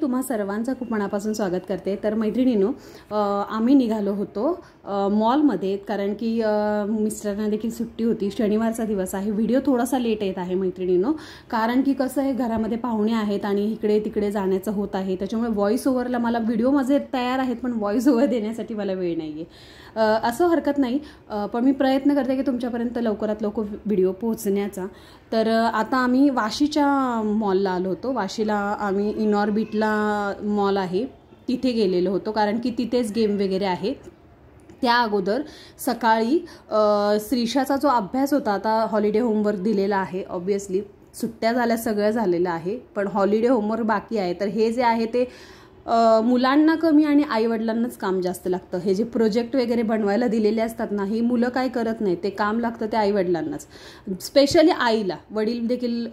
तुम्हा सर्वांचं खूप मनापासून स्वागत करते। तर मैत्रिणींनो, आम्ही निघालो होतो मॉलमध्ये, कारण की मिस्टरांना देखील सुट्टी होती, शनिवारचा दिवस आहे। व्हिडिओ थोडासा लेट येत आहे मैत्रिणींनो, कारण की कसं आहे, घरामध्ये पाहुणे आहेत आणि इकडे तिकडे जाण्याचं होत आहे, त्याच्यामुळे व्हॉइस ओव्हरला मला व्हिडिओ माझे तयार आहेत पण व्हॉइस ओव्हर देण्यासाठी मला वेळ नाही आहे। असं हरकत नाही, पण मी प्रयत्न करते की तुमच्यापर्यंत लवकरात लवकर व्हिडिओ पोहोचण्याचा। तर आता आम्ही वाशीच्या मॉलला आलो होतो। वाशीला आम्ही इनऑर्बिटला मॉल आहे तिथे गेलेलो होतो, कारण की तिथेच गेम वगैरे आहे। त्या अगोदर सकाळी श्रीषाचा जो अभ्यास होता, आता हॉलिडे होमवर्क दिलेला आहे, ऑब्वियसली सुट्ट्या झाल्या, सगळं झालेलं आहे, पण हॉलिडे होमवर्क बाकी आहे। तर हे जे आहे ते मुलांना कमी आणि आईवडिलांनाच काम जास्त लागतं। हे जे प्रोजेक्ट वगैरे बनवायला दिलेले असतात ना, ही मुलं काय करत नाही, ते काम लागतं ते आईवडिलांनाच, स्पेशली आईला। वडील देखील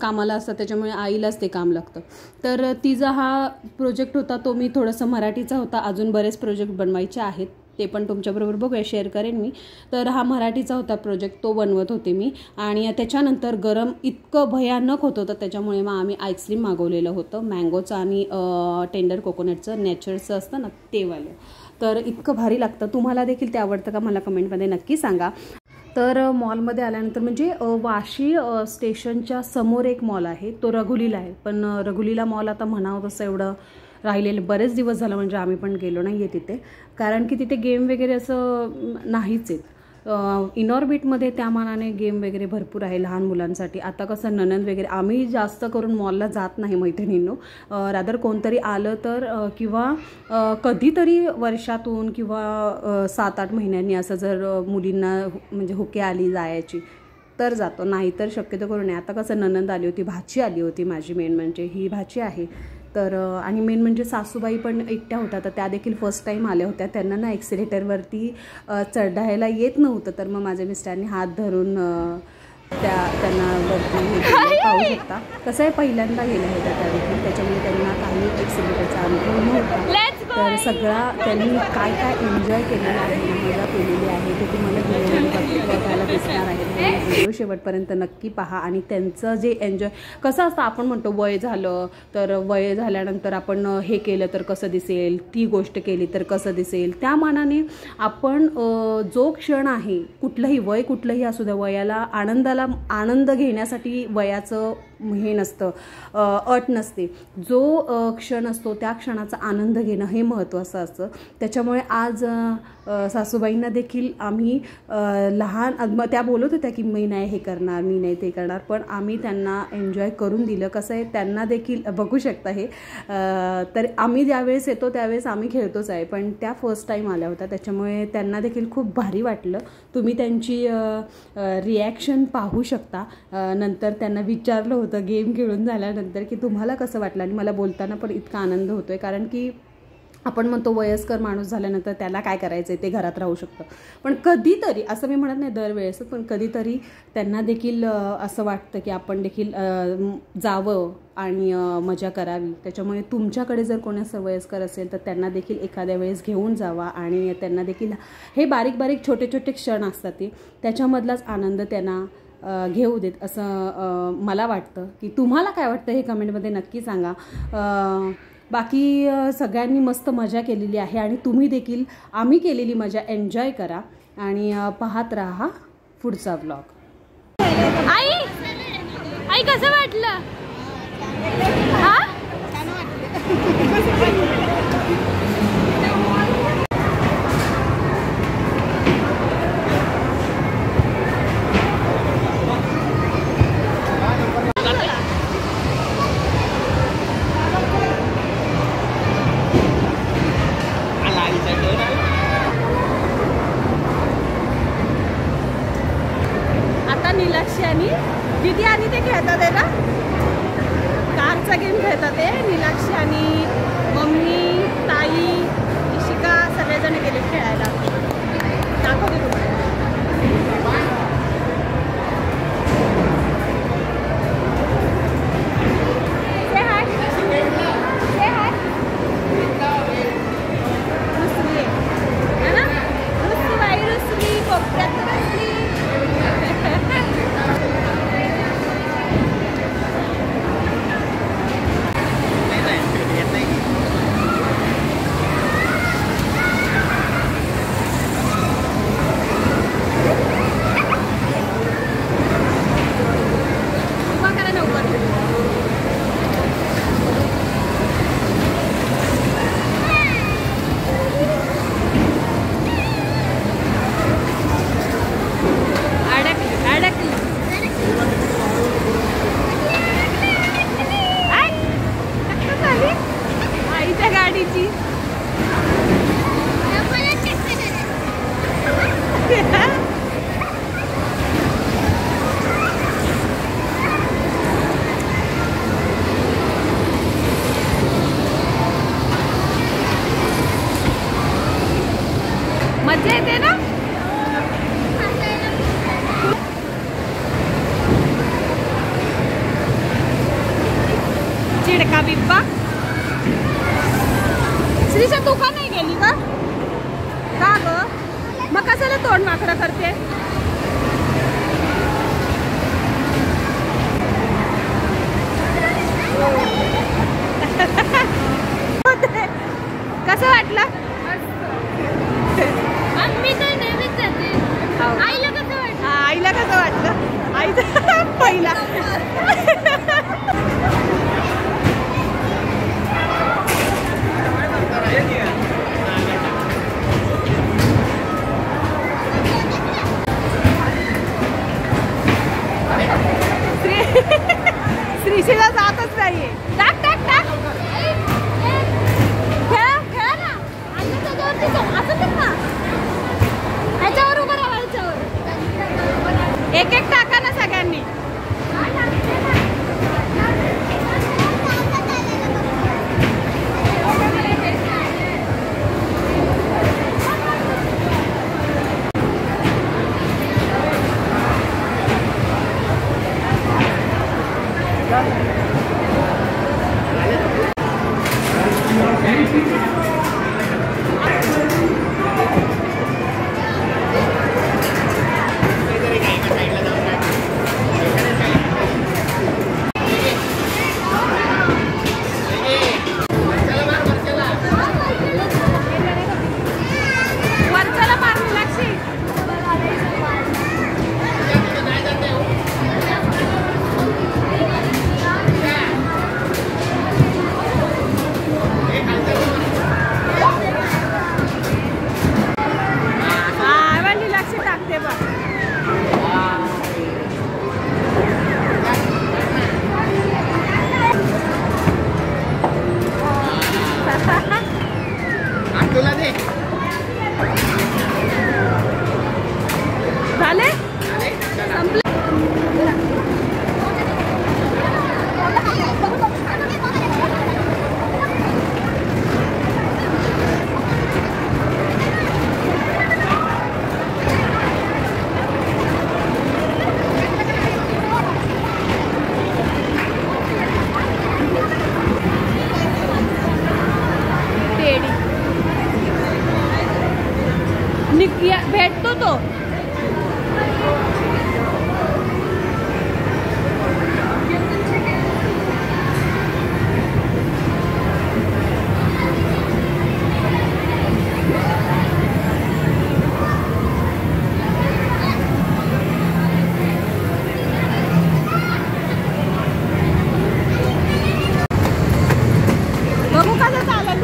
कामाला असतात, त्याच्यामुळे आईलाच ते काम लागतं। तर तिचा हा प्रोजेक्ट होता, तो मी थोडंसं मराठीचा होता, अजून बरेच प्रोजेक्ट बनवायचे आहेत, ते पण तुमच्याबरोबर बघूया, शेअर करेन मी। तर हा मराठीचा होता प्रोजेक्ट, तो बनवत होते मी। आणि त्याच्यानंतर गरम इतकं भयानक होतं, तर त्याच्यामुळे मग आम्ही आईस्क्रीम मागवलेलं होतं, मँगोचं आणि टेंडर कोकोनटचं, नॅचरचं असतं ना ते वालं। तर इतकं भारी लागतं। तुम्हाला देखील ते आवडतं का मला कमेंटमध्ये नक्की सांगा। तर मॉलमध्ये आल्यानंतर म्हणजे वाशी स्टेशनच्या समोर एक मॉल आहे, तो रघुलीला आहे, पण रघुलीला मॉल आता म्हणावं तसं एवढं राहिलेले बरेच दिवस झालं, म्हणजे आम्ही पण गेलो नाही आहे तिथे, कारण की तिथे गेम वगैरे असं नाहीच आहेत। इनऑर्बिटमध्ये त्या मानाने गेम वगैरे भरपूर आहे लहान मुलांसाठी। आता कसं ननंद वगैरे, आम्ही जास्त करून मॉलला जात नाही मैत्रिणींनो, रादर कोणतरी आलं तर किंवा कधीतरी वर्षातून किंवा 7-8 महिन्यांनी असं जर मुलींना म्हणजे हुके आली जायची तर जातो, नाही तर शक्यतो करून नाही। आता कसं ननंद आली होती, भाची आली होती माझी, मेन म्हणजे ही भाची आहे। तर आणि मेन म्हणजे सासूबाई पण एकट्या होत्या, तर त्या देखील फर्स्ट टाईम आल्या होत्या। त्यांना ना एक्सिलेटरवरती चढायला येत नव्हतं, तर मग माझ्या मिस्टरांनी हात धरून त्यांना वरती पाहू शकता। कसं आहे, पहिल्यांदा गेल्या होत्या त्या देखील, त्याच्यामुळे त्यांना काही एक्सिलेटरचा अनुभव नव्हता। तर सगळा त्यांनी काय काय एन्जॉय केलेला आहे, मजा केलेली आहे, ते तुम्हाला बघायला दिसणार आहे। व्हिडिओ शेवटपर्यंत नक्की पहा। आणि त्यांचं जे एन्जॉय कसं असतं, आपण म्हणतो वय झालं तर वय झाल्यानंतर आपण हे केलं तर कसं दिसेल, ती गोष्ट केली तर कसं दिसेल, त्या मानाने आपण जो क्षण आहे, कुठलंही वय कुठलंही असू द्या, वयाला आनंद घेण्यासाठी वयाचं हे नसतं, अट नसते। जो क्षण असतो त्या क्षणाचा आनंद घेणं हे महत्त्वाचं असतं। त्याच्यामुळे आज सासूबाईंना देखील आम्ही लहान, त्या बोलत होत्या की मी नाही हे करणार, मी नाही ते करणार, पण आम्ही त्यांना एन्जॉय करून दिलं। कसं आहे, त्यांना देखील बघू शकता हे, तर आम्ही ज्यावेळेस येतो त्यावेळेस आम्ही खेळतोच आहे, पण त्या फर्स्ट टाईम आल्या होत्या, त्याच्यामुळे त्यांना देखील खूप भारी वाटलं। तुम्ही त्यांची रिॲक्शन पाहू शकता। नंतर त्यांना विचारलं होतं गेम खेळून झाल्यानंतर की तुम्हाला कसं वाटलं, आणि मला बोलताना पण इतका आनंद होतोय, कारण की आपण म्हणतो वयस्कर माणूस झाल्यानंतर त्याला काय करायचं आहे, ते घरात राहू शकतं, पण कधीतरी, असं मी म्हणत नाही दरवेळेस, पण कधीतरी त्यांना देखील असं वाटतं की आपण देखील जावं आणि मजा करावी। त्याच्यामुळे तुमच्याकडे जर कोणी असं वयस्कर असेल तर त्यांना देखील एखाद्या वेळेस घेऊन जावा, आणि त्यांना देखील हे बारीक बारीक छोटे छोटे क्षण असतात ते, त्याच्यामधलाच आनंद त्यांना घेऊ देत, असं मला वाटतं। की तुम्हाला काय वाटतं हे कमेंटमध्ये नक्की सांगा। बाकी सगळ्यांनी मस्त मजा केलेली आहे, आणि तुम्ही देखील आम्ही केलेली मजा एन्जॉय करा आणि पाहत राहा पुढचा व्लॉग। आई कसं वाटलं? नीलाक्षी आणि दीदी आणि ते खेळतात आहे ना, कारचा गेम खेळतात ते, नीलाक्षी आणि मम्मी, ताई, इशिका सगळेजण गेले खेळायला। दाखवते तुम्हाला। रुसली आहे ना, रुसली बाई, रुसली कोपऱ्यात रुसली। मजा येते ना. चिडका बिब्बा. श्रीषा तू का नाही गेली का ग? मग कशाला तोंड वाकडं करते? कसं वाटलं? मी तर नेहमीच जाते. आईला कसं वाटलं? आईला कसं वाटलं? आईचा पहिला श्रीशीला जातच नाहीये. टाक टाक टाक खेळा खेळा ना. ह्याच्यावर उभं राहा. ह्याच्यावर एक एक टाका ना सगळ्यांनी. झाले संपले. भेटतो तो. बघू कसं चालत.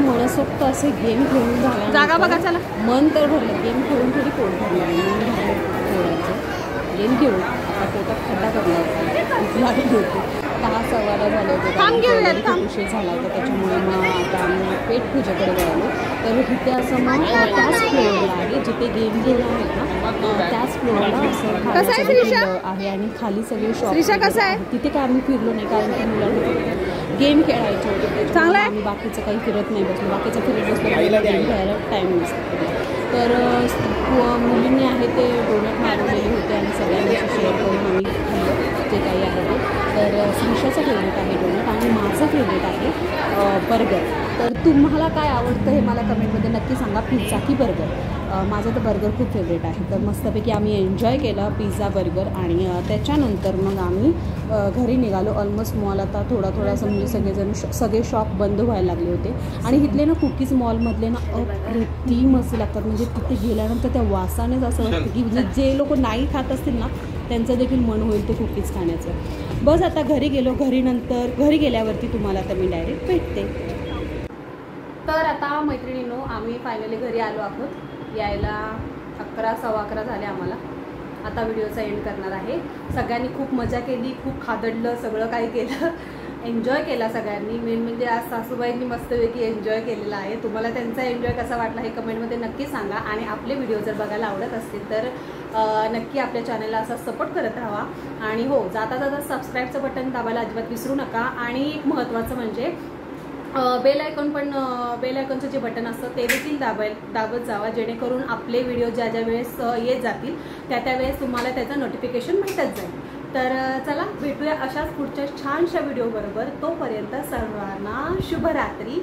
मनसोक्त असे गेम खेळून झाला. जागा बघा चला. मन तर भरलं. गेम खेळून थोडी पोट भरलं. मन भरलं थोडंसं. गेम घेऊन आता पोटात खड्डा पडला होता. लागली होती. 10-11 झाले होते. उशीर झाला होता त्याच्यामुळे मग आता आम्ही पेटपूजेकडे गेलो. तर तिथे असं मग त्याच फ्लोअरला आहे जिथे गेम घेऊन आहे ना त्याच फ्लोअरला असं आहे आणि खाली सगळे शॉप कसं आहे. तिथे काय आम्ही फिरलो नाही कारण की मुलांना गेम खेळायचे होते. चांगलं आहे. आम्ही बाकीचं काही फिरत नाही बसलो. बाकीचं फिरत बसलो गेम खेळायला टाईम नसतो. तर मुलींनी आहे ते डोनेट मारवलेले होते आणि सगळ्यांनी शेअर करून आम्ही जे काही आहे ते. तर श्रीषाचं फेवरेट आहे डोनेट आणि माझं फेवरेट आहे बर्गर. तर तुम्हाला काय आवडतं हे मला कमेंटमध्ये नक्की सांगा. पिझ्झा की बर्गर. माझं तर बर्गर खूप फेवरेट आहे. तर मस्तपैकी आम्ही एन्जॉय केला पिझ्झा बर्गर आणि त्याच्यानंतर मग आम्ही घरी निघालो. ऑलमोस्ट मॉल आता थोडा म्हणजे सगळेजण सगळे शॉप बंद व्हायला लागले होते आणि इथले ना कुकीज मॉलमधले ना अप्रतिम असे लागतात. म्हणजे तिथे गेल्यानंतर त्या वासानेच असं वाटतं की जे लोक नाही खात असतील ना त्यांचं देखील मन होईल ते कुकीज खाण्याचं. बस आता घरी गेलो, घरी गेल्यावरती तुम्हाला तर मी डायरेक्ट भेटते. तर आता मैत्रिणींनो आम्ही फायनली घरी आलो आहोत. यायला 11 सव्वा 11 झाले आम्हाला. आता व्हिडिओचा एंड करणार आहे. सगळ्यांनी खूप मजा केली, खूप खादडलं, सगळं काही केलं, एन्जॉय केला सगळ्यांनी. मेन म्हणजे आज सासूबाईंनी मस्तपैकी एन्जॉय केलेला आहे. तुम्हाला त्यांचा एन्जॉय कसा वाटला हे कमेंटमध्ये नक्की सांगा. आणि आपले व्हिडिओ जर बघायला आवडत असतील तर नक्की आपल्या चॅनलला असा सपोर्ट करत राहा. आणि हो, जाता जाता सबस्क्राईबचं बटन दाबायला अजिबात विसरू नका. आणि एक महत्त्वाचं म्हणजे बेल आयकॉनचं जे बटन असतं ते देखील दाबत जावा, जेणेकरून आपले व्हिडिओ ज्या वेळेस येत जातील त्या वेळेस तुम्हाला त्याचं नोटिफिकेशन भेटत जाईल. तर चला भेटूया अशाच पुढच्या छानशा व्हिडिओ बरोबर. तोपर्यंत सर्वांना शुभरात्री.